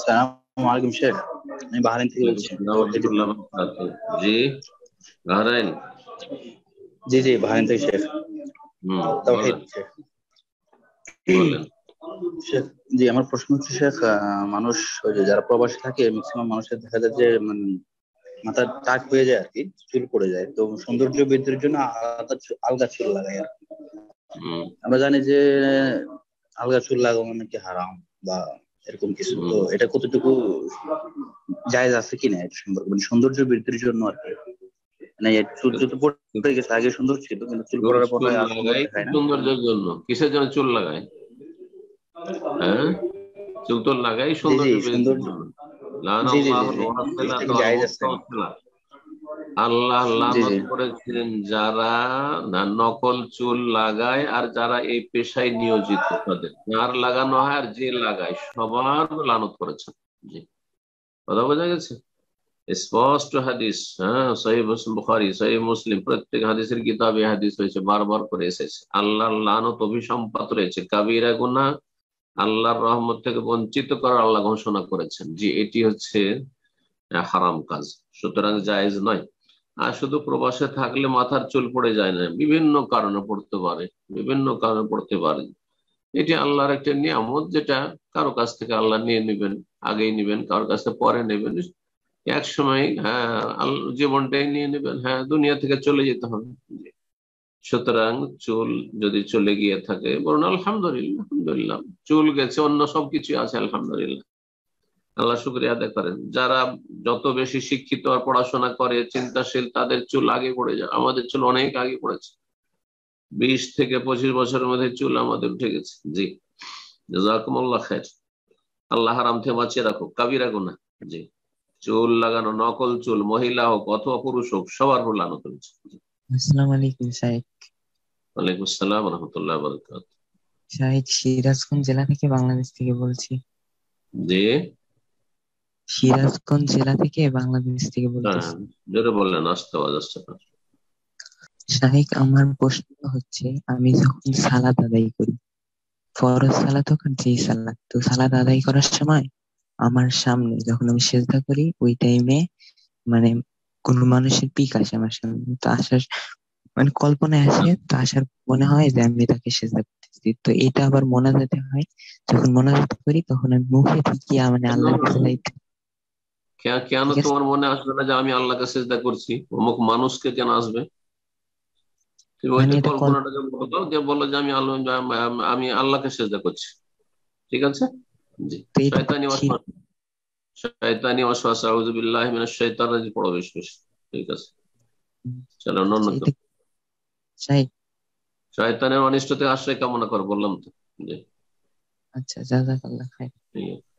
সালাম আলাইকুম শেখ। আমি বাহরাইন থেকে ওয়ালাইকুম বলছি, আসসালাম ওয়া তৌহিদ রাহমাতুল্লাহি ইবনে। ওয়া বারাকাতুহু। জি, বাহরাইন। জি জি, বাহরাইন থেকে শেখ। তৌহিদ বলেন শেখ। বলেন। শেখ, জি আমার প্রশ্ন হচ্ছে শেখ, মানুষ ওই যে যারা প্রবাসী থাকে ম্যাক্সিমাম মানুষের দেখা যায় যে মাথার টাক হয়ে যায় আর কি, চুল পড়ে যায়, তো সৌন্দর্য বৃদ্ধির জন্য আলগা চুল লাগায় আর কি। হুম আমরা জানি যে আলগা চুল লাগানো নাকি হারাম বা এরকম কিছু, তো হুম এটা কতটুকু জায়েজ আছে কিনা এটা সম্পর্কে, সৌন্দর্য বৃদ্ধির জন্য আর কি। মানে এই চুল তো পড়ে গেছে, আগে সুন্দর ছিল কিন্তু চুল চুল পড়ার পরে চুল আর সুন্দর লাগাই কি দেখায় না। সৌন্দর্যের জন্য? কিসের জন্য চুল লাগায়? হ্যাঁ, চুল তো লাগাই জি জি, সৌন্দর্য বৃদ্ধির সৌন্দর্য। জন্য। লান জি জি জি আল্লাহুল জি, এটা ওয়াসিলাত কি ওয়াল জায়েজ আছে? মুস্তাওসিলা। আল্লাহ জি জি লানত করেছেন যারা নকল চুল লাগায় আর যারা এই পেশায় নিয়োজিত, তাদের যার লাগানো হয় আর যে লাগায় সবার লানত করেছেন। জি, কথা বোঝা গেছে? স্পষ্ট হাদিস, হ্যাঁ, সহিহ বুখারী, সহিহ মুসলিম, প্রত্যেক হাদিসের কিতাবে হাদিস হয়েছে, বারবার করে এসেছে। আল্লাহর লানত অভিসম্পাত রয়েছে, কাবীরা গুনাহ আল্লাহর রহমত থেকে বঞ্চিত করার আল্লাহ ঘোষণা করেছেন। জি, এটি হচ্ছে হারাম কাজ, সুতরাং জায়েজ নয়। আর শুধু প্রবাসে থাকলে মাথার চুল পড়ে যায় না, বিভিন্ন কারণে পড়তে পারে, বিভিন্ন কারণে পড়তে পারে। এটি আল্লাহর একটা নিয়ামত, যেটা কারো কাছ থেকে আল্লাহ নিয়ে নেবেন, আগেই নেবেন, কারোর কাছ থেকে পরে নেবেন, এক সময় হ্যাঁ জীবনটাই নিয়ে নেবেন, হ্যাঁ দুনিয়া থেকে চলে যেতে হবে। সুতরাং চুল যদি চলে গিয়ে থাকে বলুন আলহামদুলিল্লাহ, আলহামদুলিল্লাহ, চুল গেছে, অন্য সবকিছু আছে, আলহামদুলিল্লাহ, আল্লাহ শুকরিয়া আদায় করেন। যারা যত বেশি শিক্ষিত আর পড়াশোনা করে, চিন্তাশীল, তাদের চুল আগে পড়ে যায়। আমাদের চুল অনেক আগে পড়েছে, 20 থেকে 25 বছরের মধ্যে চুল আমাদের উঠে গেছে। জি, জাযাকুমুল্লাহ খায়ের। আল্লাহ হারাম থেকে বাঁচিয়ে রাখুক, কাবিরা গুনাহ। জি, চুল লাগানো, নকল চুল, মহিলা হোক অথবা পুরুষ হোক, সবার উপর লানত হয়েছে। আসসালামু আলাইকুম শাহেক। ওয়ালাইকুম আসসালাম রহমতুল্লাহ বরকাত। শাহেক, সিরাজগঞ্জ জেলা থেকে বাংলাদেশ থেকে বলছি। জি, সিরাজগঞ্জ জেলা থেকে বাংলাদেশ থেকে হ্যাঁ, বলতেছি। জোরে বললেন, আসতে আওয়াজ আসছে না। শাহেক, আমার প্রশ্ন হচ্ছে, আমি যখন সালাত আদায় করি, ফরজ সালাত হোক আর যেই সালাত, তো সালাত আদায় করার সময় আমার সামনে যখন আমি সেজদা করি ওই টাইমে মানে কোন মানুষের পিক আসে আমার সামনে, তো আসার মানে কল্পনায় আসে, তো আসার মনে হয় যে আমি তাকে সেজদা করতেছি, তো এটা আবার মোনাজাতে হয়। যখন মোনাজাত করি তখন আমি মুখে থেকে মানে কেন আল্লাহর কাছে যাইতে, কেন ঠিক আছে। তোমার মনে আসবে না যে আমি আল্লাহকে সিজদা করছি? অমুক মানুষকে কেন আসবে? তুমি মানে ওইটা এটা কল্পনাটাকে বলো, যে বলো যে আমি আল্লাহ, আমি আল্লাহকে সিজদা করছি। ঠিক আছে? জি। তো এটা তো শয়তানি ঠিক। ওয়াসওয়াস, শয়তানি ওয়াসওয়াস, আউযু বিল্লাহি মিনাশ শাইতানির রাজিম, পড়ো বেশি বেশি। ঠিক আছে, চলো আচ্ছা, অন্যত। এটা চাই। শয়তানের অনিষ্ট থেকে আশ্রয় কামনা করো, বললাম তো। জি, আচ্ছা, জাযাকাল্লাহ খাইর। ঠিক আছে।